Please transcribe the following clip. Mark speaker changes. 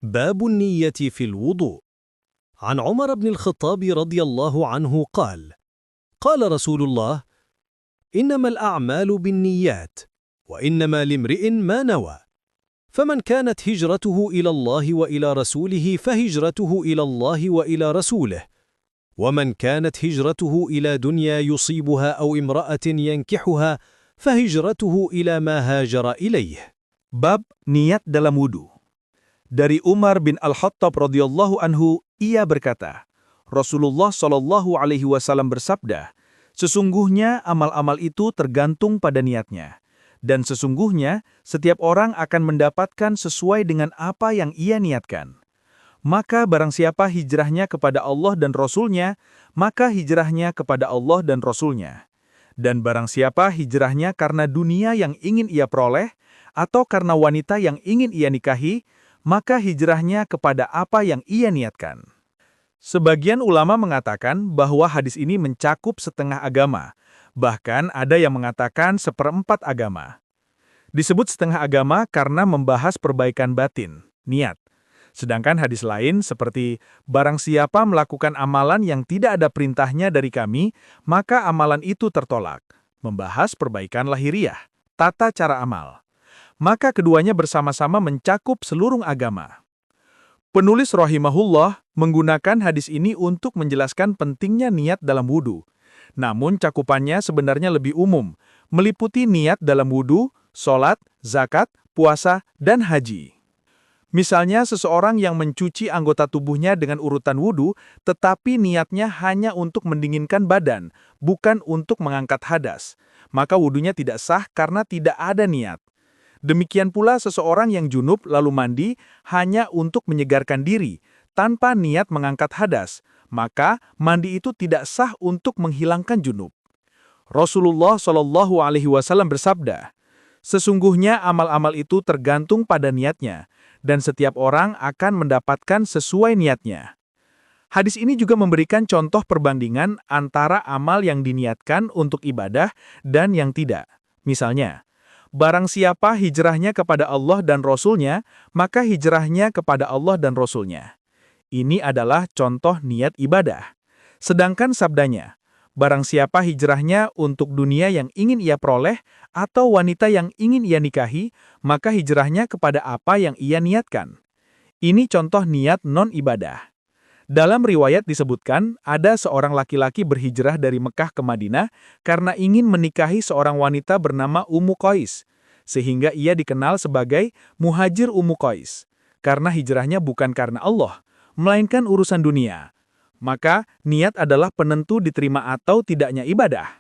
Speaker 1: باب النية في الوضوء. عن عمر بن الخطاب رضي الله عنه قال: قال رسول الله: إنما الأعمال بالنيات، وإنما لامرئ ما نوى، فمن كانت هجرته إلى الله وإلى رسوله فهجرته إلى الله وإلى رسوله، ومن كانت هجرته إلى دنيا يصيبها أو امرأة ينكحها فهجرته إلى ما هاجر إليه.
Speaker 2: Bab niat dalam wudu. Dari Umar bin Al-Khattab radhiyallahu anhu, ia berkata, Rasulullah shallallahu alaihi wasallam bersabda, sesungguhnya amal-amal itu tergantung pada niatnya, dan sesungguhnya setiap orang akan mendapatkan sesuai dengan apa yang ia niatkan. Maka barang siapa hijrahnya kepada Allah dan Rasul-Nya, maka hijrahnya kepada Allah dan Rasul-Nya. Dan barang siapa hijrahnya karena dunia yang ingin ia peroleh, atau karena wanita yang ingin ia nikahi, maka hijrahnya kepada apa yang ia niatkan. Sebagian ulama mengatakan bahwa hadis ini mencakup setengah agama, bahkan ada yang mengatakan seperempat agama. Disebut setengah agama karena membahas perbaikan batin, niat. Sedangkan hadis lain seperti, barang siapa melakukan amalan yang tidak ada perintahnya dari kami, maka amalan itu tertolak, membahas perbaikan lahiriah, tata cara amal. Maka keduanya bersama-sama mencakup seluruh agama. Penulis rahimahullah menggunakan hadis ini untuk menjelaskan pentingnya niat dalam wudu. Namun cakupannya sebenarnya lebih umum, meliputi niat dalam wudu, sholat, zakat, puasa, dan haji. Misalnya seseorang yang mencuci anggota tubuhnya dengan urutan wudu, tetapi niatnya hanya untuk mendinginkan badan, bukan untuk mengangkat hadas. Maka wudunya tidak sah karena tidak ada niat. Demikian pula seseorang yang junub lalu mandi hanya untuk menyegarkan diri, tanpa niat mengangkat hadas, maka mandi itu tidak sah untuk menghilangkan junub. Rasulullah shallallahu alaihi wasallam bersabda, sesungguhnya amal-amal itu tergantung pada niatnya, dan setiap orang akan mendapatkan sesuai niatnya. Hadis ini juga memberikan contoh perbandingan antara amal yang diniatkan untuk ibadah dan yang tidak. Misalnya, barang siapa hijrahnya kepada Allah dan Rasul-Nya, maka hijrahnya kepada Allah dan Rasul-Nya. Ini adalah contoh niat ibadah. Sedangkan sabdanya, barang siapa hijrahnya untuk dunia yang ingin ia peroleh atau wanita yang ingin ia nikahi, maka hijrahnya kepada apa yang ia niatkan. Ini contoh niat non-ibadah. Dalam riwayat disebutkan, ada seorang laki-laki berhijrah dari Mekah ke Madinah karena ingin menikahi seorang wanita bernama Ummu Qais, sehingga ia dikenal sebagai Muhajir Ummu Qais, karena hijrahnya bukan karena Allah, melainkan urusan dunia. Maka, niat adalah penentu diterima atau tidaknya ibadah.